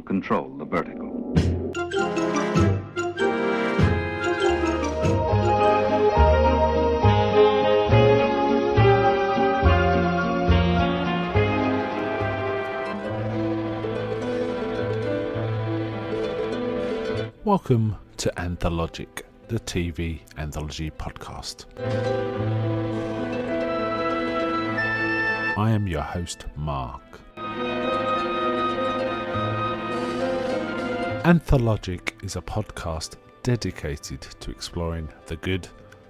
control the vertical. Welcome to Anthologic, the TV anthology podcast. I am your host, Mark. Anthologic is a podcast dedicated to exploring the good,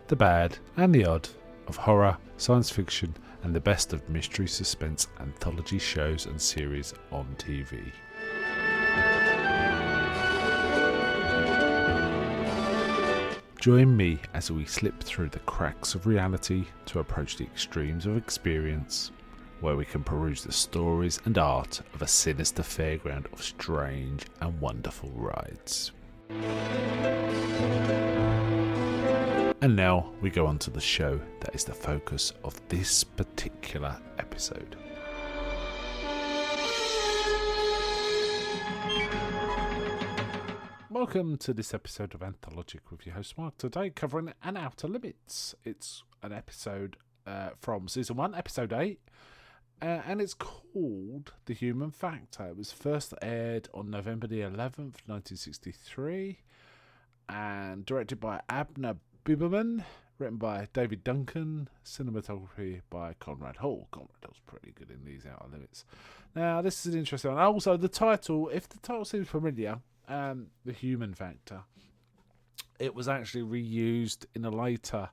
the bad, and the odd of horror, science fiction, and the best of mystery suspense anthology shows and series on TV. Join me as we slip through the cracks of reality to approach the extremes of experience, where we can peruse the stories and art of a sinister fairground of strange and wonderful rides. And now we go on to the show that is the focus of this particular episode. Welcome to this episode of Anthologic with your host Mark. Today covering An Outer Limits. It's an episode from Season 1, Episode 8, and it's called The Human Factor. It was first aired on November the 11th, 1963, and directed by Abner Biberman, written by David Duncan, cinematography by Conrad Hall. Conrad Hall's pretty good in these Outer Limits. Now, this is an interesting one. Also, the title, if the title seems familiar, The Human Factor, it was actually reused in a later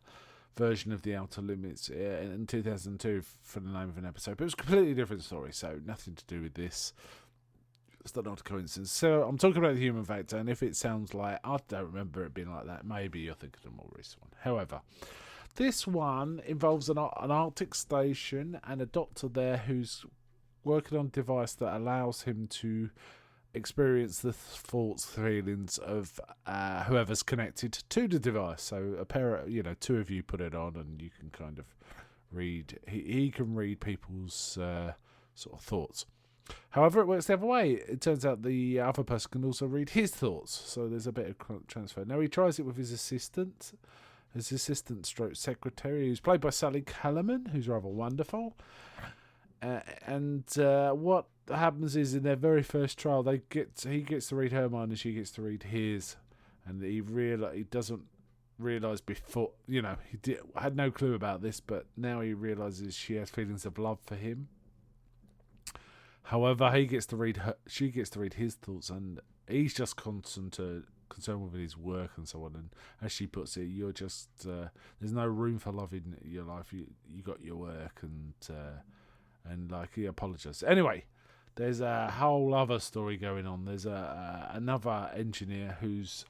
version of The Outer Limits in 2002 for the name of an episode, but it was a completely different story, so nothing to do with this. It's not a coincidence. So I'm talking about The Human Factor, and if it sounds like I don't remember it being like that, maybe you're thinking of a more recent one. However, this one involves an Arctic station and a doctor there who's working on a device that allows him to experience the thoughts, feelings of whoever's connected to the device. So two of you put it on, and you can kind of read. He can read people's sort of thoughts. However, it works the other way. It turns out the other person can also read his thoughts. So there's a bit of transfer. Now he tries it with his assistant stroke secretary, who's played by Sally Kellerman, who's rather wonderful. And what happens is in their very first trial, he gets to read her mind and she gets to read his, and he doesn't realise before, he had no clue about this, but now he realises she has feelings of love for him. However, she gets to read his thoughts, and he's just concerned with his work and so on. And as she puts it, you're just there's no room for love in your life. You got your work, and like he apologised. Anyway, there's a whole other story going on. There's another engineer who's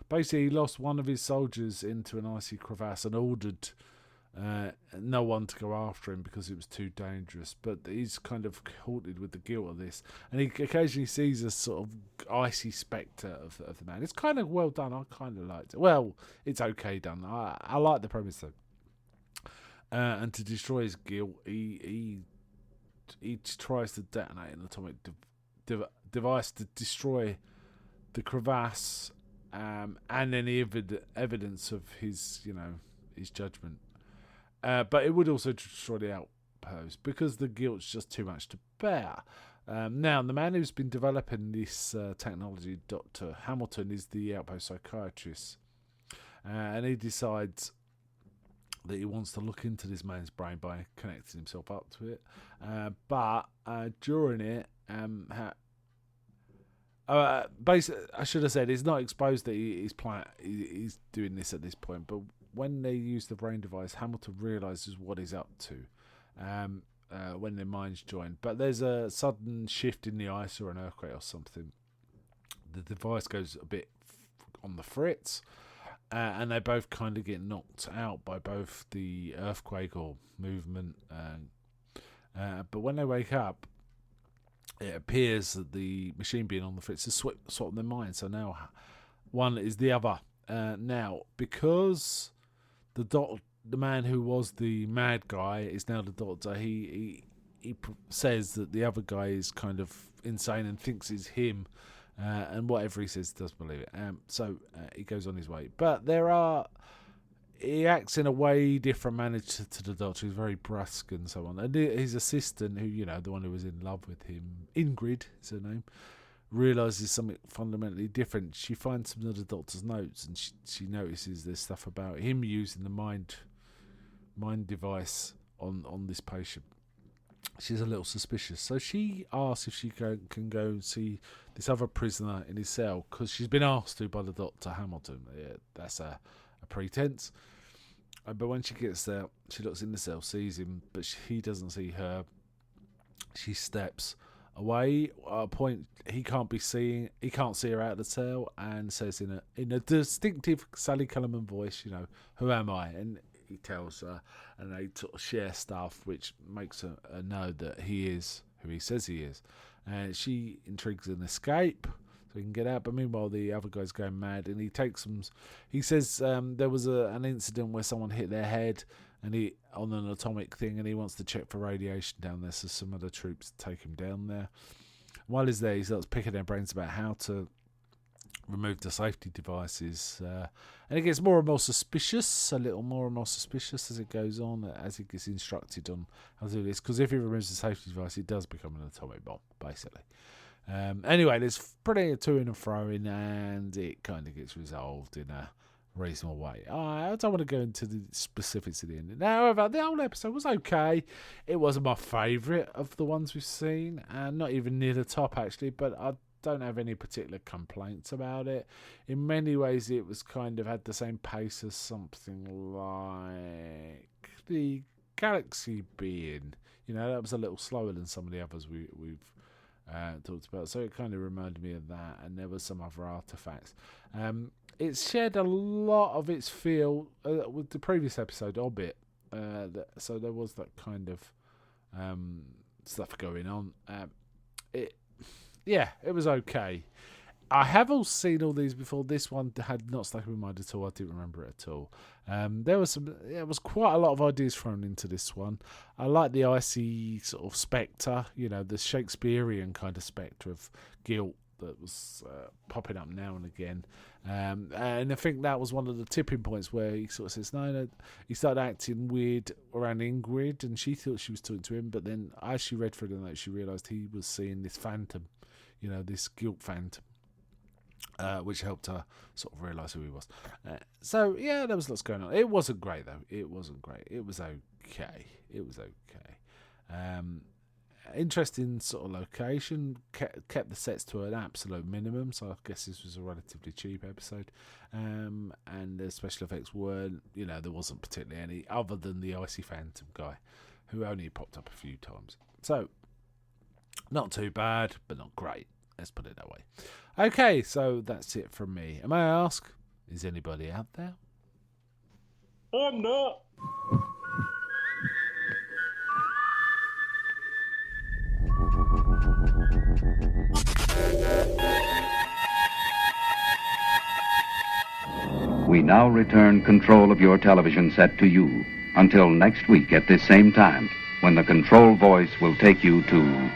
basically lost one of his soldiers into an icy crevasse and ordered no one to go after him because it was too dangerous. But he's kind of haunted with the guilt of this, and he occasionally sees a sort of icy spectre of the man. It's kind of well done. I kind of liked it. Well, it's okay done. I like the premise though. And to destroy his guilt, he tries to detonate an atomic device to destroy the crevasse and any evidence of his judgment. But it would also destroy the outpost because the guilt's just too much to bear. Now, the man who's been developing this technology, Dr. Hamilton, is the outpost psychiatrist, and he decides that he wants to look into this man's brain by connecting himself up to it. But during it, basically, I should have said, it's not exposed that he's doing this at this point. But when they use the brain device, Hamilton realises what he's up to when their minds join. But there's a sudden shift in the ice or an earthquake or something. The device goes a bit on the fritz. And they both kind of get knocked out by both the earthquake or movement. But when they wake up, it appears that the machine being on the fritz has swapped their minds. So now one is the other. Now, because the man who was the mad guy is now the doctor, he says that the other guy is kind of insane and thinks it's him, and whatever he says does believe it. So he goes on his way. But he acts in a way different manner to the Doctor. He's very brusque and so on. And his assistant, who, the one who was in love with him, Ingrid is her name, realises something fundamentally different. She finds some of the Doctor's notes, and she notices there's stuff about him using the mind device on this patient. She's a little suspicious, so she asks if she can go and see this other prisoner in his cell, because she's been asked to by the Dr. Hamilton. Yeah, that's a pretense. But when she gets there, she looks in the cell, sees him, but he doesn't see her. She steps away. At a point, he can't see her out of the cell, and says in a distinctive Sally Kellerman voice, who am I? And he tells her, and they sort of share stuff, which makes her know that he is who he says he is. And she intrigues an escape so he can get out. But meanwhile, the other guy's going mad, and he takes some. He says there was an incident where someone hit their head, and he on an atomic thing, and he wants to check for radiation down there. So some of the troops take him down there. While he's there, he starts picking their brains about how to remove the safety devices, and it gets more and more suspicious, a little more and more suspicious as it goes on, as he gets instructed on how to do this, because if he removes the safety device, it does become an atomic bomb, basically. Anyway, there's plenty of to-ing and fro-ing, and it kind of gets resolved in a reasonable way. I don't want to go into the specifics of the ending. However, the whole episode was okay. It wasn't my favourite of the ones we've seen, and not even near the top, actually, but I don't have any particular complaints about it. In many ways, it was kind of had the same pace as something like the Galaxy Being. That was a little slower than some of the others we've talked about. So it kind of reminded me of that, and there were some other artifacts. It shared a lot of its feel with the previous episode, Orbit. So there was that kind of stuff going on. It was okay. I have all seen all these before. This one had not stuck in my mind at all. I didn't remember it at all. There was quite a lot of ideas thrown into this one. I like the icy sort of spectre, the Shakespearean kind of spectre of guilt that was popping up now and again. And I think that was one of the tipping points where he sort of says, no, he started acting weird around Ingrid, and she thought she was talking to him, but then as she read through the notes, she realised he was seeing this phantom, this guilt phantom, which helped her sort of realise who he was. So, yeah, there was lots going on. It wasn't great, though. It wasn't great. It was okay. Interesting sort of location. Kept the sets to an absolute minimum, so I guess this was a relatively cheap episode. And the special effects weren't, there wasn't particularly any other than the icy phantom guy, who only popped up a few times. So, not too bad, but not great. Let's put it that way. Okay, so that's it from me. And may I ask, is anybody out there? I'm not. We now return control of your television set to you until next week at this same time, when the control voice will take you to